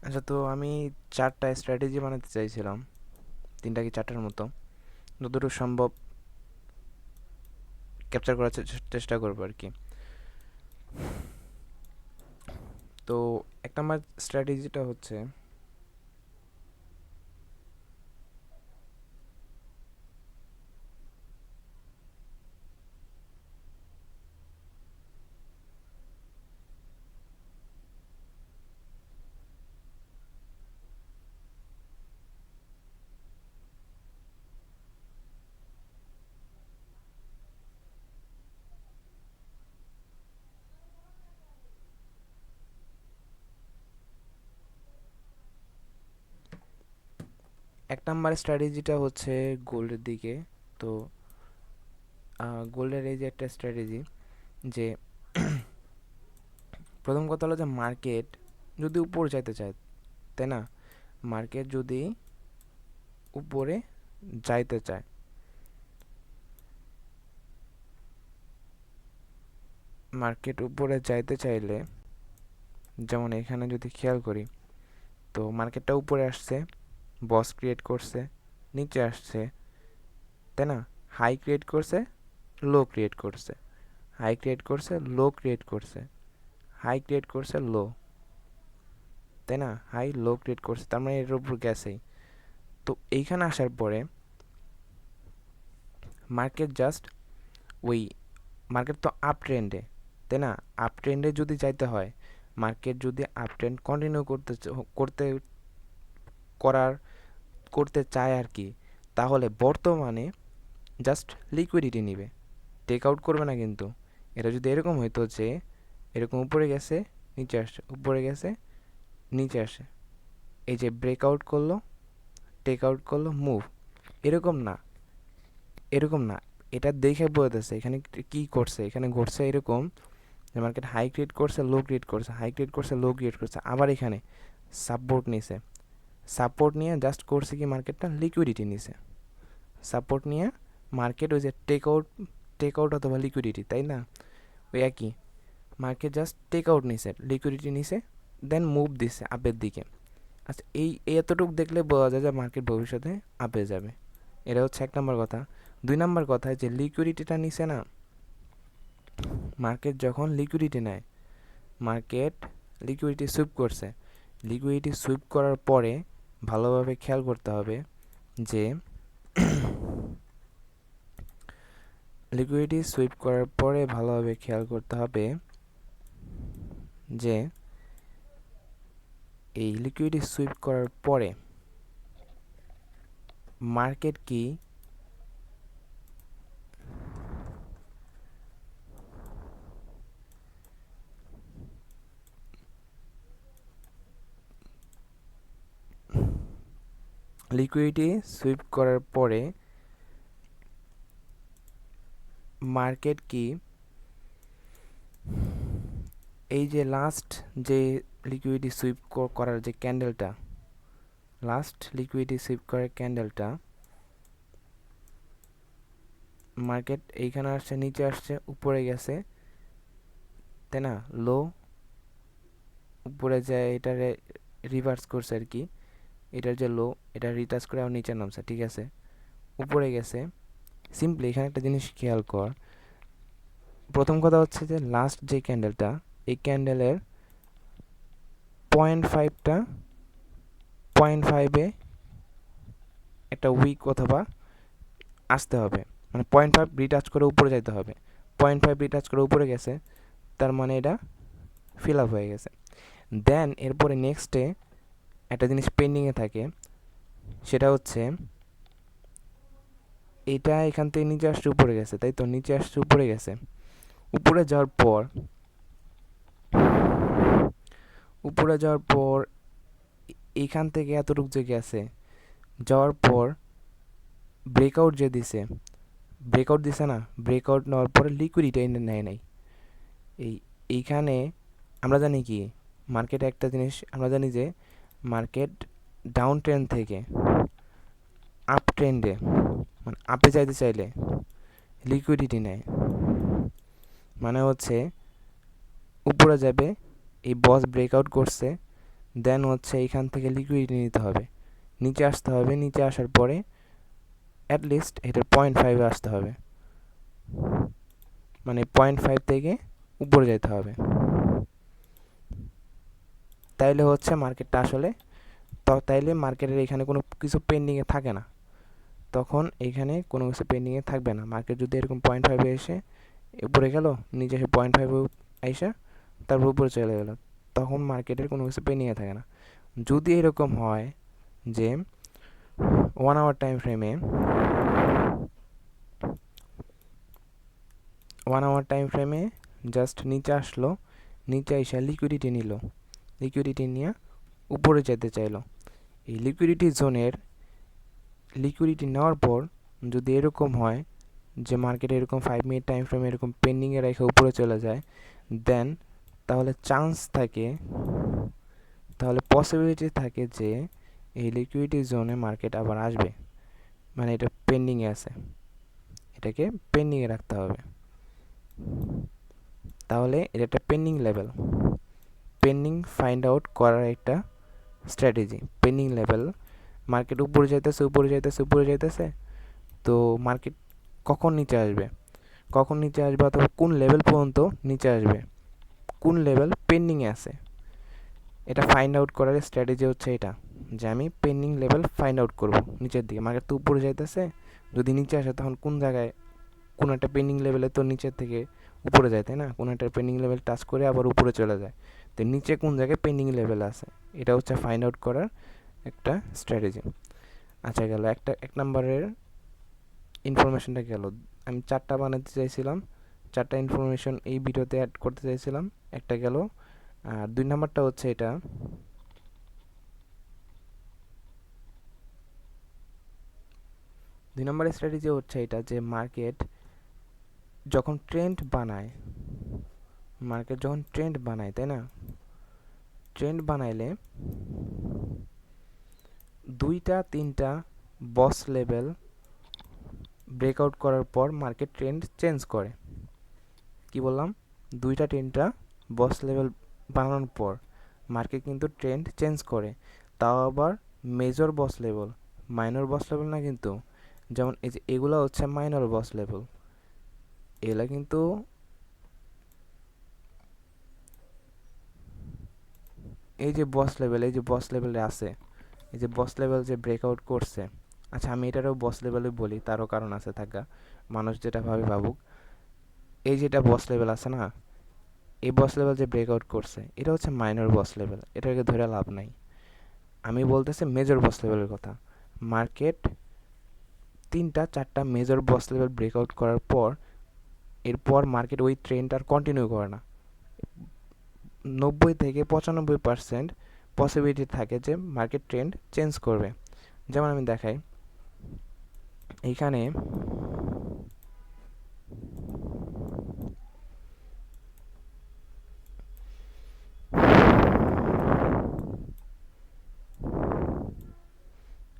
আচ্ছা, তো আমি 4টা স্ট্র্যাটেজি বানাতে চাইছিলাম, 3টা কি 4টার মতো। যতটুকু সম্ভব ক্যাপচার করার চেষ্টা করবো আর কি। তো 1 নম্বর স্ট্র্যাটেজিটা হচ্ছে, এক নাম্বার স্ট্র্যাটেজিটা হচ্ছে গোল্ডের দিকে। তো গোল্ডের এই যে একটা স্ট্র্যাটেজি, যে প্রথম কথা হলো যে মার্কেট যদি উপরে যাইতে চায়, তাই না? মার্কেট যদি উপরে যাইতে চায়, মার্কেট উপরে যাইতে চাইলে, যেমন এখানে যদি খেয়াল করি, তো মার্কেটটা উপরে আসছে, বস ক্রিয়েট করছে, নিচে আসছে, তাই না? হাই ক্রিয়েট করছে, লো ক্রিয়েট করছে, হাই ক্রিয়েট করছে, লো ক্রিয়েট করছে, হাই ক্রিয়েট করছে, লো, তাই না? হাই লো ক্রিয়েট করছে, তার মানে এর উপর গেছেই। তো এইখানে আসার পরে মার্কেট জাস্ট ওই, মার্কেট তো আপ ট্রেন্ডে, তাই না? আপ ট্রেন্ডে যদি যাইতে হয়, মার্কেট যদি আপ ট্রেন্ড কন্টিনিউ করতে করার করতে চায় আর কি, তাহলে বর্তমানে জাস্ট লিকুইডিটি নিবে, টেক আউট করবে না কিন্তু। এটা যদি এরকম হইতো যে এরকম উপরে গেছে, নিচে আসছে, উপরে গেছে, নিচে আসে, এই যে ব্রেকআউট করলো, টেক আউট করলো, মুভ, এরকম না, এরকম না। এটা দেখে বোঝাতেছে এখানে কি করছে, এখানে ঘটছে এরকম যে মার্কেট হাই ক্রিয়েট করছে, লো ক্রিয়েট করছে, হাই ক্রিয়েট করছে, লো ক্রিয়েট করছে, আবার এখানে সাপোর্ট নিছে, সাপোর্ট নিয়ে জাস্ট করছে কি মার্কেটটা লিকুইডিটি নিছে, সাপোর্ট নিয়ে মার্কেট ওই যে টেক আউট অথবা লিকুইডিটি, তাই না? ওই একই, মার্কেট জাস্ট টেক আউট নিছে, লিকুইডিটি নিছে, দেন মুভ দিছে আপের দিকে। আচ্ছা, এই এতটুকু দেখলে বোঝা যায় যে মার্কেট ভবিষ্যতে আপে যাবে। এটা হচ্ছে 1 নম্বর কথা। 2 নম্বর কথা, যে লিকুইডিটিটা নিছে না, মার্কেট যখন লিকুইডিটি নেয়, মার্কেট লিকুইডিটি সুইপ করছে, লিকুইডিটি সুইপ করার পরে ভালোভাবে খেয়াল করতে হবে যে লিকুইডিটি সুইপ করার পরে ভালোভাবে খেয়াল করতে হবে যে এই লিকুইডিটি সুইপ করার পরে মার্কেট কি লিকুইডিটি সুইপ করার পরে মার্কেট কি এই যে লাস্ট যে লিকুইডিটি সুইপ করার যে ক্যান্ডেলটা, লাস্ট লিকুইডিটি সুইপ করার ক্যান্ডেলটা, মার্কেট এইখানে আসছে, নিচে আসছে, উপরে গেছে, তাই না? লো, উপরে যায়, এটা রিভার্স করছে আর কি, এটার যে লো, এটা রিটাচ করে আবার নিচে নামছে, ঠিক আছে? উপরে গেছে। সিম্পলি এখানে একটা জিনিস খেয়াল কর, প্রথম কথা হচ্ছে যে লাস্ট যে ক্যান্ডেলটা, এই ক্যান্ডেলের 0.5টা, 0.5-এ একটা উইক অথবা আসতে হবে, মানে 0.5 রিটাচ করে উপরে যেতে হবে। 0.5 রিটাচ করে উপরে গেছে, তার মানে এটা ফিল আপ হয়ে গেছে। দেন এরপরে নেক্সটে একটা জিনিস পেন্ডিংয়ে থাকে, সেটা হচ্ছে এটা এখান থেকে নিচে আসছে, উপরে গেছে, তাই তো? নিচে আসছে, উপরে গেছে, উপরে যাওয়ার পর, উপরে যাওয়ার পর এইখান থেকে এতটুকু যে গেছে, যাওয়ার পর ব্রেকআউট যে দিছে, ব্রেকআউট দিছে না, ব্রেকআউট নেওয়ার পরে লিকুইডিটি নেয় নাই। এইখানে আমরা জানি কি, মার্কেটে একটা জিনিস আমরা জানি যে মার্কেট ডাউন ট্রেন্ড থেকে আপ ট্রেন্ডে, মানে আপে যাইতে চাইলে লিকুইডিটি নেয়। মানে হচ্ছে উপরে যাবে, এই বস ব্রেকআউট করছে, দেন হচ্ছে এইখান থেকে লিকুইডিটি নিতে হবে, নিচে আসতে হবে, নিচে আসার পরে অ্যাটলিস্ট এটার 0.5 আসতে হবে, মানে 0.5 থেকে উপরে যেতে হবে, তাইলে হচ্ছে মার্কেটটা আসলে তাইলে মার্কেটের এখানে কোনো কিছু পেন্ডিংয়ে থাকে না, তখন এখানে কোনো কিছু পেন্ডিংয়ে থাকবে না। মার্কেট যদি এরকম 0.5 এসে উপরে গেল, নিচে এসে 0.5 আইসা তারপর উপরে চলে গেল, তখন মার্কেটের কোনো কিছু পেন্ডিংয়ে থাকে না। যদি এরকম হয় যে 1 আওয়ার টাইম ফ্রেমে 1 আওয়ার টাইম ফ্রেমে জাস্ট নিচে আসলো, নিচে এসে লিকুইডিটি নিল, লিকুইডিটি নিয়ে উপরে যেতে চাইলো, এই লিকুইডিটি জোনের লিকুইডিটি নেওয়ার পর যদি এরকম হয় যে মার্কেটে এরকম 5 মিনিট টাইম ফ্রেমে এরকম পেন্ডিংয়ে রেখে উপরে চলে যায়, দেন তাহলে চান্স থাকে, তাহলে পসিবিলিটি থাকে যে এই লিকুইডিটি জোনে মার্কেট আবার আসবে, মানে এটা পেন্ডিংয়ে আছে, এটাকে পেন্ডিংয়ে রাখতে হবে। তাহলে এটা একটা pending level, pending find out করার একটা স্ট্র্যাটেজি। পেন্ডিং লেভেল, মার্কেট উপরে যাইতেছে উপরে যাইতেছে উপরে যাইতেছে, তো মার্কেট কখন নিচে আসবে, কখন নিচে আসবে অথবা কোন লেভেল পর্যন্ত নিচে আসবে, কোন লেভেল পেন্ডিংয়ে আছে, এটা ফাইন্ড আউট করার স্ট্র্যাটেজি হচ্ছে এটা, যে আমি পেন্ডিং লেভেল ফাইন্ড আউট করব নিচের দিকে। মার্কেট তো উপরে যাইতেছে, যদি নিচে আসে তখন কোন জায়গায়, কোন একটা পেন্ডিং লেভেলে তো নিচের থেকে উপরে যায়, তাই না, কোনো একটা পেন্ডিং লেভেল টাচ করে আবার উপরে চলে যায়, তো নিচে কোন জায়গায় পেন্ডিং লেভেল আছে, এটা হচ্ছে ফাইন্ড আউট করার একটা স্ট্র্যাটেজি। আচ্ছা গেল একটা, 1 নম্বরের ইনফরমেশনটা গেল। আমি 4টা বানাতে চাইছিলাম, 4টা ইনফরমেশন এই ভিডিওতে অ্যাড করতে চাইছিলাম, একটা গেল। আর 2 নম্বরটা হচ্ছে এটা, 2 নম্বরের স্ট্র্যাটেজি হচ্ছে এটা যে মার্কেট যখন ট্রেন্ড বানায়, মার্কেট যখন ট্রেন্ড বানায়, তাই না, ট্রেন্ড বানাইলে 2টা 3টা বস লেভেল ব্রেকআউট করার পর মার্কেট ট্রেন্ড চেঞ্জ করে। কি বললাম, 2টা 3টা বস লেভেল বানানোর পর মার্কেট কিন্তু ট্রেন্ড চেঞ্জ করে, তাও আবার মেজর বস লেভেল, মাইনর বস লেভেল না কিন্তু। যেমন এই যে এগুলো হচ্ছে মাইনর বস লেভেল, এগুলা কিন্তু এই যে বস লেভেল, এই যে বস লেভেলে আছে, এই যে বস লেভেল যে ব্রেকআউট করছে, আচ্ছা আমি এটারও বস লেভেলে বলি, তারও কারণ আছে থাকা, মানুষ যেটা ভাবে ভাবুক। এই যেটা বস লেভেল আছে না, এই বস লেভেল যে ব্রেকআউট করছে এটা হচ্ছে মাইনর বস লেভেল, এটাকে ধরে লাভ নাই। আমি বলতেছি মেজর বস লেভেলের কথা। মার্কেট 3টা 4টা মেজর বস লেভেল ব্রেকআউট করার পর এরপর মার্কেট ওই ট্রেন্ড আর কন্টিনিউ করে না, 90 থেকে 95% পসিবিলিটি থাকে যে মার্কেট ট্রেন্ড চেঞ্জ করবে। যেমন আমি দেখাই, এইখানে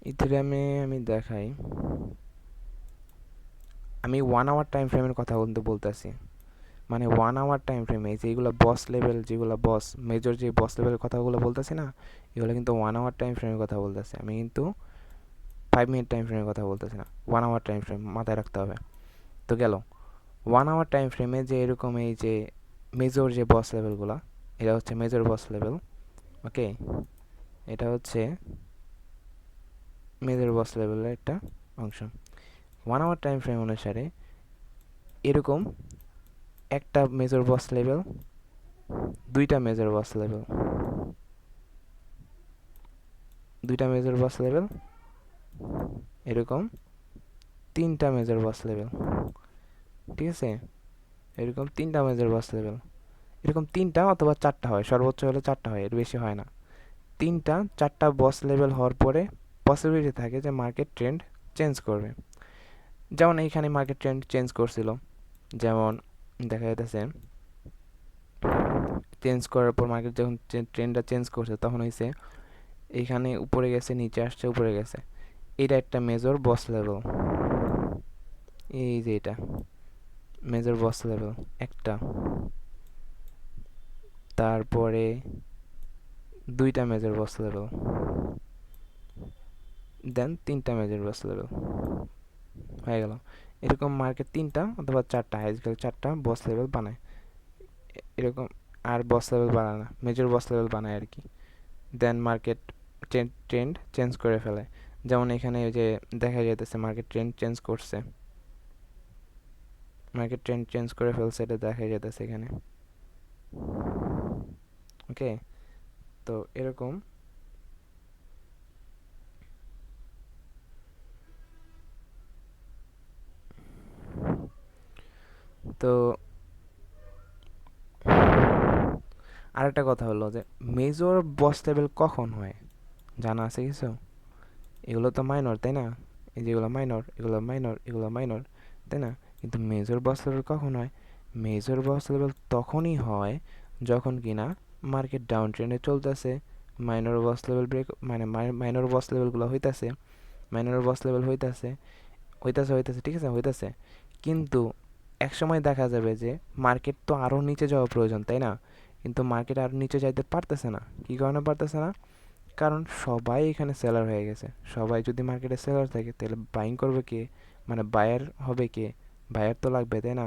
ইথেরিয়ামে আমি দেখাই, আমি 1 আওয়ার টাইম ফ্রেমের কথা বলতেছি, মানে 1 আওয়ার টাইম ফ্রেমে যেগুলো বস লেভেল, যেগুলো বস মেজর যে বস লেভেলের কথাগুলো বলতেছি না, এগুলো কিন্তু 1 আওয়ার টাইম ফ্রেমের কথা বলতেছি, আমি কিন্তু 5 মিনিট টাইম ফ্রেমের কথা বলতেছি না, 1 আওয়ার টাইম ফ্রেম মাথায় রাখতে হবে। তো গেল 1 আওয়ার টাইম ফ্রেমে যে এরকম এই যে মেজর যে বস লেভেলগুলো, এটা হচ্ছে মেজর বস লেভেল, ওকে, এটা হচ্ছে মেজর বস লেভেলের একটা অংশ। 1 আওয়ার টাইম ফ্রেম অনুসারে এরকম একটা মেজর বস লেভেল, 2টা মেজর বস লেভেল, 2টা মেজর বস লেভেল, এরকম 3টা মেজর বস লেভেল, ঠিক আছে, এরকম 3টা মেজর বস লেভেল, এরকম 3টা অথবা 4টা হয়, সর্বোচ্চ হলে 4টা হয়, এর বেশি হয় না। 3টা 4টা বস লেভেল হওয়ার পরে পসিবিলিটি থাকে যে মার্কেট ট্রেন্ড চেঞ্জ করবে। যেমন এইখানে মার্কেট ট্রেন্ড চেঞ্জ করছিল, যেমন দেখা যাইতেছে চেঞ্জ করার পর মার্কেট যখন ট্রেন্ডটা চেঞ্জ করছে তখন হয়েছে এইখানে উপরে গেছে, নিচে আসছে, উপরে গেছে, এটা একটা মেজর বস লেভেল, এই যে এটা মেজর বস লেভেল একটা। তারপরে দুইটা মেজর বস লেভেল, দেন তিনটা মেজর বস লেভেল হয়ে গেল। এরকম মার্কেট তিনটা অথবা চারটা, আজকাল চারটা বস লেভেল বানায় এরকম। আর বস লেভেল বানায় না, মেজর বস লেভেল বানায় আর কি। দেন মার্কেট ট্রেন্ড চেঞ্জ করে ফেলে। যেমন এখানে যে দেখা যাইতেছে মার্কেট ট্রেন্ড চেঞ্জ করছে, মার্কেট ট্রেন্ড চেঞ্জ করে ফেলছে, এটা দেখা যাইতেছে এখানে। ওকে, তো এরকম তো আরেকটা কথা হলো যে মেজর বস লেভেল কখন হয় জানা আছে কিছু? এগুলো তো মাইনর, তাই না? এই যেগুলো মাইনর, এগুলো মাইনর, এগুলো মাইনর, তাই না? কিন্তু মেজর বস লেভেল কখন হয়? মেজর বস লেভেল তখনই হয় যখন কিনা মার্কেট ডাউন ট্রেন্ডে চলতেছে, মাইনর বস লেভেল ব্রেক, মানে মাইনর বস লেভেলগুলো হইতাছে, মাইনর বস লেভেল হইতাছে হইতাছে হইতাছে ঠিক আছে, হইতাছে। কিন্তু এক সময় দেখা যাবে যে মার্কেট তো আরও নিচে যাওয়া প্রয়োজন, তাই না? কিন্তু মার্কেট আরও নিচে যাইতে পারতেছে না। কী কারণে পারতেছে না? কারণ সবাই এখানে সেলার হয়ে গেছে। সবাই যদি মার্কেটে সেলার থাকে তাহলে বাইং করবে কে? মানে বায়ার হবে কে? বায়ার তো লাগবে, তাই না?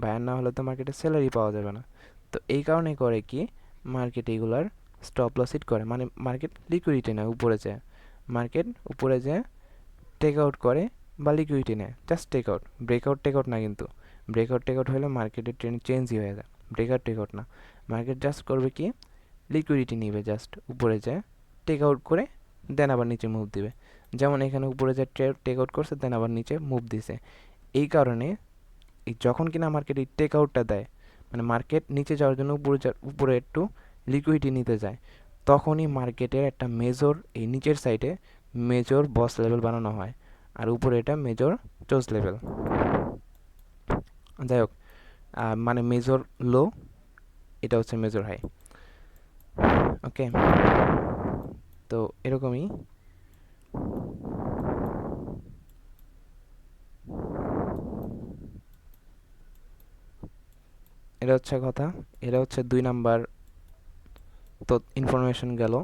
বায়ার না হলে তো মার্কেটে সেলারই পাওয়া যাবে না। তো এই কারণে করে কি মার্কেট এগুলার স্টপ লস হিট করে, মানে মার্কেট লিকুইডিটি নেয় উপরে যায়, মার্কেট উপরে যায় টেক আউট করে বা লিকুইডিটি নেয়, just take out, breakout take out না। কিন্তু ব্রেকআউট টেক আউট হলে মার্কেটের ট্রেন্ড চেঞ্জই হয়ে যায়। ব্রেকআউট টেক আউট না, মার্কেট জাস্ট করবে কি লিকুইডিটি নিবে, জাস্ট উপরে যায় টেক আউট করে দেন আবার নিচে মুভ দিবে। যেমন এখানে উপরে যে টেক আউট করছে দেন আবার নিচে মুভ দিছে। এই কারণে যখন কিনা মার্কেট এই টেক আউটটা দেয়, মানে মার্কেট নিচে যাওয়ার জন্য উপরে একটু লিকুইডিটি নিতে যায়, তখনই মার্কেটের একটা মেজর এই নিচের সাইডে মেজর বস লেভেল বানানো হয়, আর উপরে এটা মেজর চোজ লেভেল। যাই হোক, মানে মেজর লো, এটা হচ্ছে মেজর হাই। ওকে, তো এরকমই। এটা হচ্ছে কথা, এটা হচ্ছে 2 নাম্বার তো ইনফরমেশন গেল।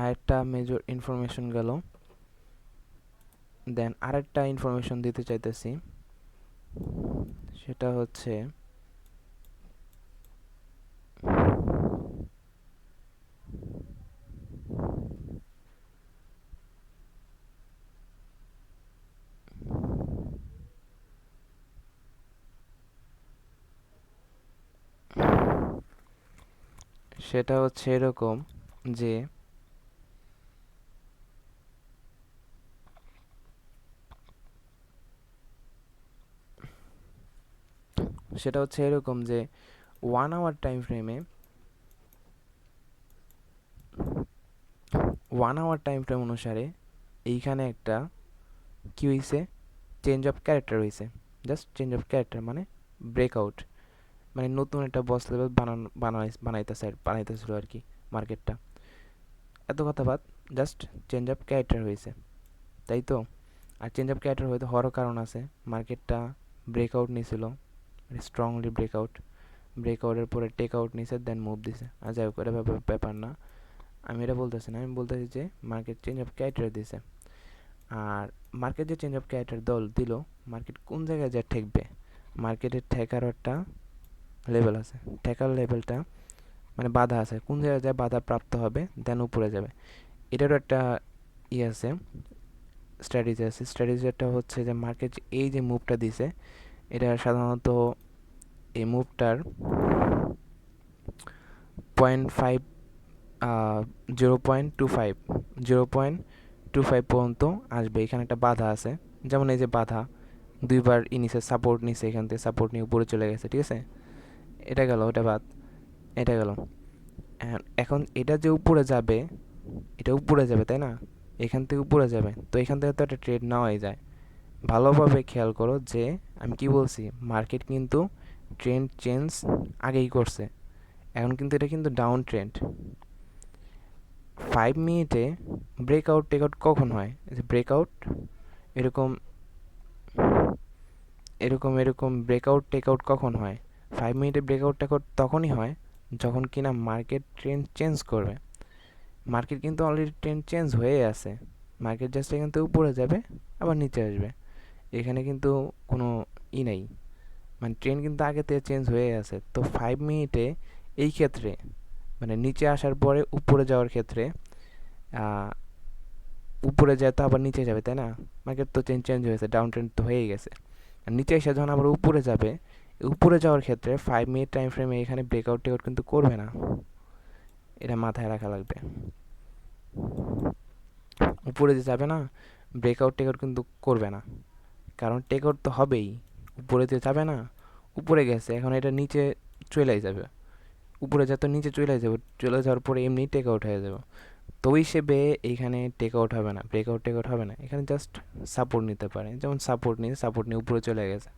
আরেকটা মেজর ইনফরমেশন গেল। দেন আরেকটা ইনফরমেশন দিতে চাইতেছি, সেটা হচ্ছে এরকম যে সেটা হচ্ছে এরকম যে 1 আওয়ার টাইম ফ্রেমে 1 আওয়ার টাইম ফ্রেম অনুসারে এইখানে একটা কি হয়েছে, চেঞ্জ অফ ক্যারেক্টার হয়েছে। জাস্ট চেঞ্জ অফ ক্যারেক্টার মানে ব্রেকআউট, মানে নতুন একটা বস লেভেল বানাইতেছিল আর কি মার্কেটটা। এত কথা বাদ, জাস্ট চেঞ্জ অফ ক্যারেক্টার হয়েছে, তাই তো? আর চেঞ্জ অফ ক্যারেক্টার হয়তো হওয়ারও কারণ আছে, মার্কেটটা ব্রেকআউট নিয়েছিল, স্ট্রংলি ব্রেকআউট, ব্রেকআউটের পরে টেক আউট নিছে দেন মুভ দিছে। আর যাই হোক, এটা ব্যাপার না, আমি এটা বলতেছি না, আমি বলতেছি যে মার্কেট চেঞ্জ অফ ক্যারেক্টার দিছে। আর মার্কেট যে চেঞ্জ অফ ক্যারেক্টার দিল, মার্কেট কোন জায়গায় যা ঠেকবে, মার্কেটের ঠেকারও একটা লেভেল আছে। ঠেকার লেভেলটা মানে বাধা আছে, কোন জায়গায় যায় বাধা প্রাপ্ত হবে দেন উপরে যাবে, এটারও একটা আছে, স্ট্র্যাটেজি আছে। স্ট্র্যাটেজিটা হচ্ছে যে মার্কেট এই যে মুভটা দিছে, এটা সাধারণত এই মুভটার 0.5 0.25 0.25 পর্যন্ত আসবে। এখানে একটা বাধা আছে, যেমন এই যে বাধা দুইবার নিচে সাপোর্ট নিছে, এখান থেকে সাপোর্ট নিয়ে উপরে চলে গেছে, ঠিক আছে? এটা গেল, ওটা বাদ। এটা গেল। এখন এটা যে উপরে যাবে, এটা উপরে যাবে তাই না, এখান থেকে উপরে যাবে, তো এখান থেকে তো একটা ট্রেড নেওয়াই যায়। ভালোভাবে খেয়াল করো যে আমি কি বলছি, মার্কেট কিন্তু ট্রেন্ড চেঞ্জ আগেই করছে, এখন কিন্তু এটা কিন্তু ডাউন ট্রেন্ড। 5 মিনিটে ব্রেকআউট টেকআউট কখন হয়, ব্রেকআউট এরকম এরকম এরকম ব্রেকআউট টেকআউট কখন হয়? 5 মিনিটে ব্রেকআউট টেকআউট তখনই হয় যখন কিনা মার্কেট ট্রেন্ড চেঞ্জ করবে। মার্কেট কিন্তু অলরেডি ট্রেন্ড চেঞ্জ হয়ে আছে, মার্কেট জাস্ট এখান থেকে উপরে যাবে আবার নিচে আসবে, এখানে কিন্তু কোনো নেই, মানে ট্রেন্ড কিন্তু আগে থেকে চেঞ্জ হয়ে আছে। তো 5 মিনিটে এই ক্ষেত্রে মানে নিচে আসার পরে উপরে যাওয়ার ক্ষেত্রে উপরে যায় তো আবার নিচে যাবে তাই না, মার্কেট তো চেঞ্জ চেঞ্জ হয়েছে, ডাউন ট্রেন্ড তো হয়েই গেছে। আর নিচে এসে যখন আবার উপরে যাবে, উপরে যাওয়ার ক্ষেত্রে 5 মিনিট টাইম ফ্রেমে এখানে ব্রেকআউট টেকআউট কিন্তু করবে না, এটা মাথায় রাখা লাগবে। উপরে যে যাবে না, ব্রেকআউট টেকআউট কিন্তু করবে না, কারণ টেকআউট তো হবেই, উপরে যে যাবে না, উপরে গেছে এখন এটা নিচে চলে যাবে, উপরে যা তো নিচে চলে যাবে, চলে যাওয়ার পরে এমনি টেকআউট হয়ে যাবে। তো ওই হিসেবে এইখানে টেকআউট হবে না, ব্রেকআউট টেকআউট হবে না, এখানে জাস্ট সাপোর্ট নিতে পারে, যেমন সাপোর্ট নিয়ে উপরে চলে গেছে,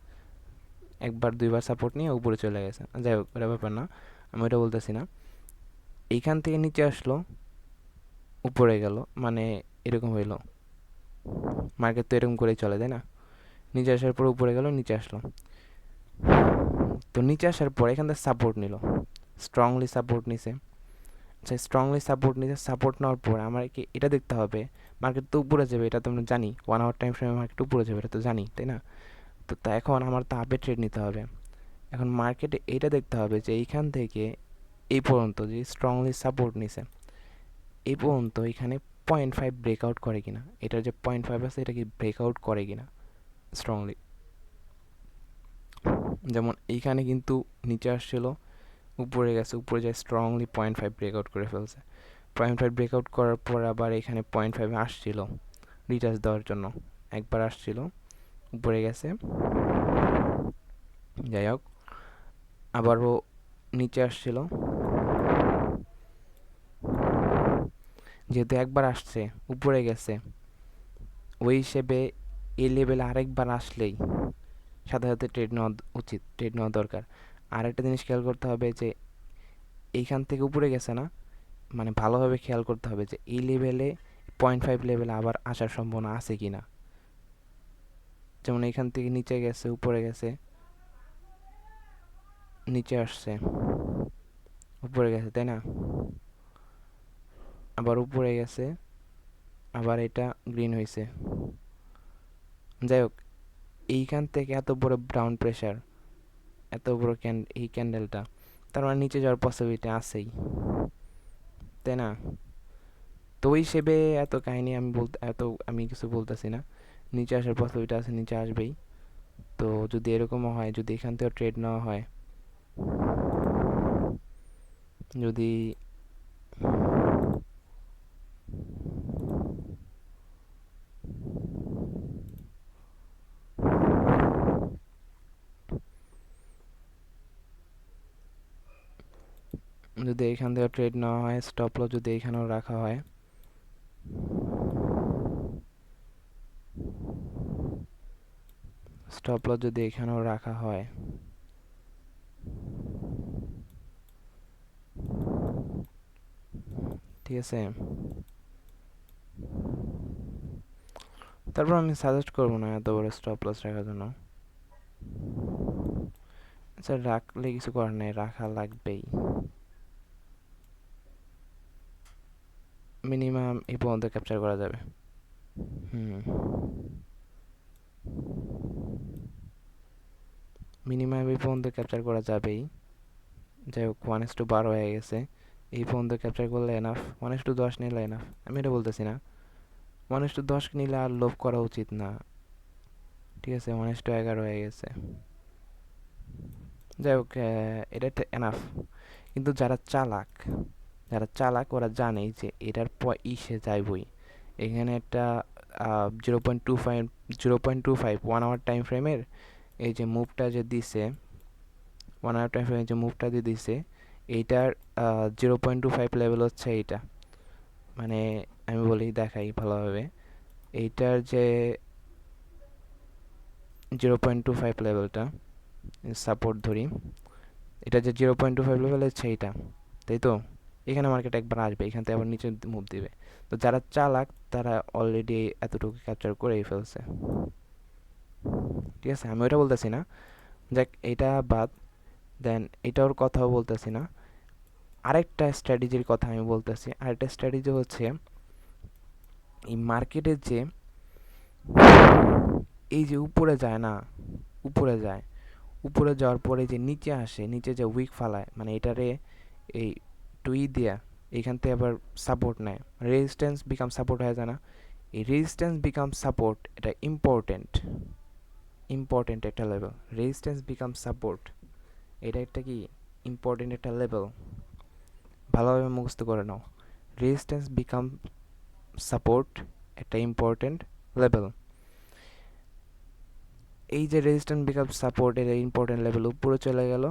একবার দুইবার সাপোর্ট নিয়ে উপরে চলে গেছে, যাই হোক ওটা ব্যাপার না, আমি ওটা বলতেছি না। এইখান থেকে নিচে আসলো, উপরে গেল, মানে এরকম হইলো, মার্কেট তো এরকম করেই চলে তাই না, নিচে আসার পর উপরে গেল, নিচে আসলো, তো নিচে আসার পর এখান থেকে সাপোর্ট নিল, স্ট্রংলি সাপোর্ট নিছে। আচ্ছা, স্ট্রংলি সাপোর্ট নিছে, সাপোর্ট নেওয়ার পর আমার কি এটা দেখতে হবে, মার্কেট তো উপরে যাবে, এটা তো আমরা জানি, 1 আওয়ার টাইম ফ্রেমে মার্কেট উপরে যাবে, এটা তো জানি তাই না। তো এখন আমার তো আপে ট্রেড নিতে হবে, এখন মার্কেটে এইটা দেখতে হবে যে এইখান থেকে এই পর্যন্ত যে স্ট্রংলি সাপোর্ট নিছে, এই পর্যন্ত এখানে 0.5 ব্রেকআউট করে কিনা, এটার যে 0.5 আছে এটা কি ব্রেকআউট করে কিনা স্ট্রংলি। যেমন এইখানে কিন্তু নিচে আসছিল, উপরে গেছে, উপরে যায় স্ট্রংলি 0.5 ব্রেকআউট করে ফেলছে, 0.5 ব্রেকআউট করার পর আবার এখানে 0.5 আসছিল রিটাচ দেওয়ার জন্য, একবার আসছিল, উপরে গেছে, যাই হোক আবারও নিচে আসছিল, যেহেতু একবার আসছে উপরে গেছে, ওই হিসেবে এই লেভেলে আরেকবার আসলেই সাথে সাথে ট্রেড নেওয়া উচিত, ট্রেড নেওয়া দরকার। আর একটা জিনিস খেয়াল করতে হবে যে এইখান থেকে উপরে গেছে না, মানে ভালোভাবে খেয়াল করতে হবে যে এই লেভেলে 0.5 লেভেলে আবার আসার সম্ভাবনা আছে কি না। যেমন এইখান থেকে নিচে গেছে, উপরে গেছে, নিচে আসছে, উপরে গেছে তাই না, আবার উপরে গেছে, আবার এটা গ্রিন হয়েছে। যাই হোক, এইখান থেকে এত বড় ব্রাউন প্রেশার, এত বড় এই ক্যান্ডেলটা, তার মানে নিচে যাওয়ার পসিবিলিটি আছেই তাই না। তো ওই হিসেবে এত কাহিনী আমি বলতে, আমি কিছু বলতেছি না, নিচে আসার পসিবিলিটি আছে, নিচে আসবেই। তো যদি এরকমও হয়, যদি এখান থেকে ট্রেড নেওয়া হয়, যদি যদি এখান থেকে ট্রেড নেওয়া হয়, স্টপ লস যদি এখানেও রাখা হয়, স্টপ লস যদি এখানেও রাখা হয়, ঠিক আছে, তারপর আমি সাজেস্ট করবো না এত বড় স্টপ লস রাখার জন্য। আচ্ছা, রাখলে কিছু করার নেই, রাখা লাগবেই, মিনিমাম এই পর্যন্ত ক্যাপচার করা যাবে। হুম, মিনিমাম এই পর্যন্ত ক্যাপচার করা যাবেই। যাই হোক, 1:12 হয়ে গেছে, এই পর্যন্ত ক্যাপচার করলে এনাফ, 1:10 নিলে এনাফ, আমি এটা বলতেছি না 1:10 নিলে আর লোভ করা উচিত না, ঠিক আছে, 1:11 হয়ে গেছে, যাই হোক এটা এনাফ। কিন্তু যারা চালাক ওরা জানেই যে এটার পর ইসে যাইবই, এখানে একটা 0.25 1 আওয়ার টাইম ফ্রেমের এই যে মুভটা যে দিছে, 1 আওয়ার টাইম ফ্রেমের যে মুভটা দিয়ে দিছে, এইটার 0.25 লেভেল হচ্ছে এইটা, মানে আমি বলি দেখাই ভালোভাবে। এইটার যে 0.25 লেভেলটা সাপোর্ট ধরি, এটা যে 0.25 লেভেল হচ্ছে এইটা, তাই তো? এখানে মার্কেট একবার আসবে, এখান থেকে আবার নিচে মুভ দিবে। তো যারা চালাক তারা অলরেডি এতটুকু ক্যাপচার করেই ফেলছে, ঠিক আছে? আমি ওটা বলতেছি না, যাক এটা বাদ দেন, এটার কথাও বলতেছি না। আরেকটা স্ট্র্যাটেজির কথা আমি বলতেছি। আরেকটা স্ট্র্যাটেজি হচ্ছে এই মার্কেটের যে এই যে উপরে যায় না, উপরে যায়, উপরে যাওয়ার পরে যে নিচে আসে, নিচে যে উইক ফালায়, মানে এটারে এই টুই দিয়া এখান থেকে আবার সাপোর্ট নেয়, রেজিস্ট্যান্স বিকাম সাপোর্ট হয়ে যায় না? এই রেজিস্ট্যান্স বিকাম সাপোর্ট, এটা ইম্পর্টেন্ট, ইম্পর্টেন্ট একটা লেভেল। রেজিস্ট্যান্স বিকাম সাপোর্ট, এটা একটা কি ইম্পর্টেন্ট একটা লেভেল, ভালোভাবে মুখস্থ করে নাও। রেজিস্ট্যান্স বিকাম সাপোর্ট একটা ইম্পর্টেন্ট লেভেল। এই যে রেজিস্ট্যান্স বিকাম সাপোর্ট, এর ইম্পর্টেন্ট লেভেল উপরে চলে গেল,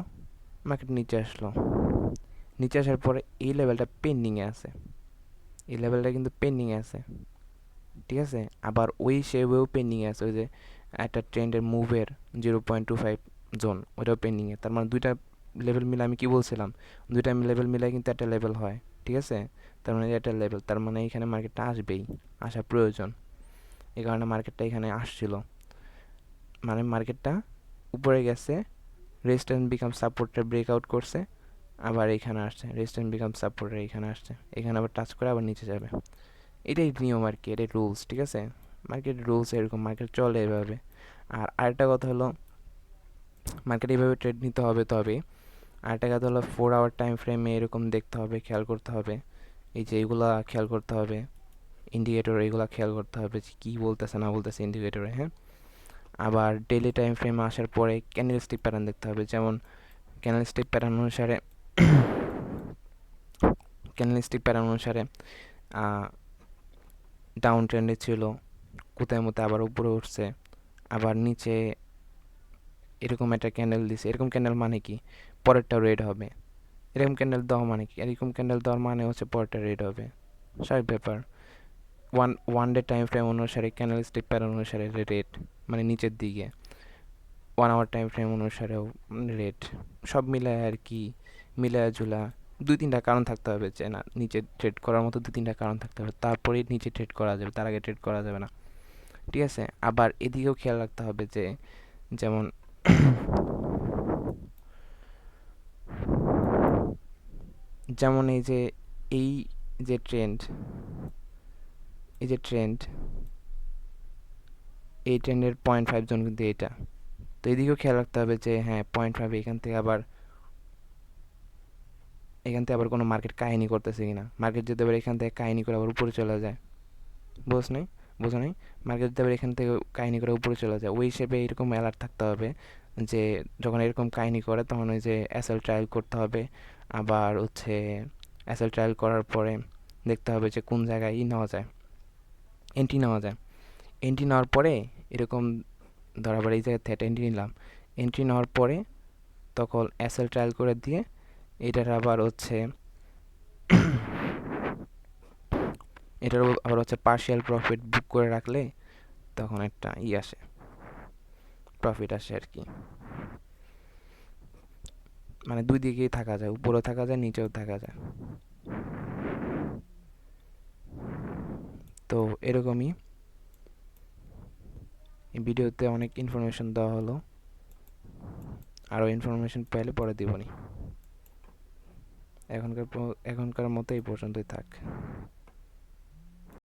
মার্কেট নিচে আসলো। নিচে আসার পরে এই লেভেলটা পেন্ডিংয়ে আছে, এই লেভেলটা কিন্তু পেন্ডিংয়ে আছে, ঠিক আছে? আবার ওই শেপেও পেন্ডিংয়ে আছে, ওই যে একটা ট্রেন্ডের মুভের 0.25 জোন, ওইটাও পেন্ডিংয়ে। তার মানে দুইটা লেভেল মিলে আমি কি বলছিলাম, দুইটা লেভেল মিলে কিন্তু একটা লেভেল হয়, ঠিক আছে? তার মানে একটা লেভেল, তার মানে এখানে মার্কেটটা আসবেই, আসা প্রয়োজন। এই কারণে মার্কেটটা এখানে আসছিল, মানে মার্কেটটা উপরে গেছে, রেজিস্ট্যান্স বিকাম সাপোর্টটা ব্রেকআউট করছে, আবার এখানে আসছে, রেজিস্ট্যান্স বিকাম সাপোর্টের এখানে আসছে, এখানে আবার টাচ করে আবার নিচে যাবে। এটাই নিয়ম আর কি, এটাই রুলস, ঠিক আছে? মার্কেট রুলস এরকম, মার্কেট চলে এভাবে। আর আরেকটা কথা হলো, মার্কেট এইভাবে ট্রেড নিতে হবে। তবে আরেকটা কথা হলো 4 আওয়ার টাইম ফ্রেমে এরকম দেখতে হবে, খেয়াল করতে হবে, এই যে এইগুলা খেয়াল করতে হবে, ইন্ডিকেটর এগুলা খেয়াল করতে হবে যে কী বলতেছে না বলতেছে ইন্ডিকেটরে, হ্যাঁ? আবার ডেইলি টাইম ফ্রেমে আসার পরে ক্যান্ডেলস্টিক প্যাটার্ন দেখতে হবে, যেমন ক্যান্ডেলস্টিক প্যাটার্ন অনুসারে ক্যান্ডেলস্টিক প্যাটার্ন অনুসারে ডাউন ট্রেন্ডে ছিল, কোথায় মতো আবার উপরে উঠছে, আবার নিচে এরকম একটা ক্যান্ডেল দিছে। এরকম ক্যান্ডেল মানে কি, পরেরটা রেড হবে। এরকম ক্যান্ডেল দেওয়া মানে কি, এরকম ক্যান্ডেল দেওয়ার মানে হচ্ছে পরেরটা রেড হবে, স্বাভাবিক ব্যাপার। ওয়ান ডে টাইম ফ্রেম অনুসারে ক্যান্ডেল স্টিক প্যাটার্ন অনুসারে রেড, মানে নিচের দিকে। 1 আওয়ার টাইম ফ্রেম অনুসারেও রেড। সব মিলায় আর কি, মিলায় ঝুলা দুই তিনটা কারণ থাকতে হবে, যে না নিচে ট্রেড করার মতো দুই তিনটা কারণ থাকতে হবে, তারপরেই নিচে ট্রেড করা যাবে, তার আগে ট্রেড করা যাবে না, ঠিক আছে? আবার এদিকেও খেয়াল রাখতে হবে যে, যেমন যেমন এই যে ট্রেন্ড, এই যে ট্রেন্ড, এই ট্রেন্ডের 0.5 জোন কিন্তু এটা। তো এদিকেও খেয়াল রাখতে হবে যে হ্যাঁ 0.5, এখান থেকে আবার কোনো মার্কেট কাহিনী করতেছে কিনা। মার্কেট যদি আবার এখান থেকে কাহিনী করে আবার উপরে চলে যায়, বোঝো নাই? মার্কেট যদি আবার এখান থেকে কাহিনী করে উপরে চলে যায়, ওই হিসেবে এরকম অ্যালার্ট থাকতে হবে যে যখন এরকম কাহিনী করে তখন ওই যে এসএল ট্রায়াল করতে হবে। আবার হচ্ছে এসএল ট্রায়াল করার পরে দেখতে হবে যে কোন জায়গায় নেওয়া যায়, এন্ট্রি নেওয়া যায়। এন্ট্রি নেওয়ার পরে এরকম ধর আবার এই জায়গা থেকে এন্ট্রি নিলাম, এন্ট্রি নেওয়ার পরে তখন এসএল ট্রায়াল করে দিয়ে এটার আবার হচ্ছে পার্শিয়াল প্রফিট বুক করে রাখলে তখন একটা আসে, প্রফিট আসে আর কি। মানে দুই দিকেই থাকা যায়, উপরেও থাকা যায়, নিচেও থাকা যায়। তো এরকমই এই ভিডিওতে অনেক ইনফরমেশন দেওয়া হলো, আরও ইনফরমেশন পেলে পরে দিবনি। এখনকার মতো এই পর্যন্তই থাক।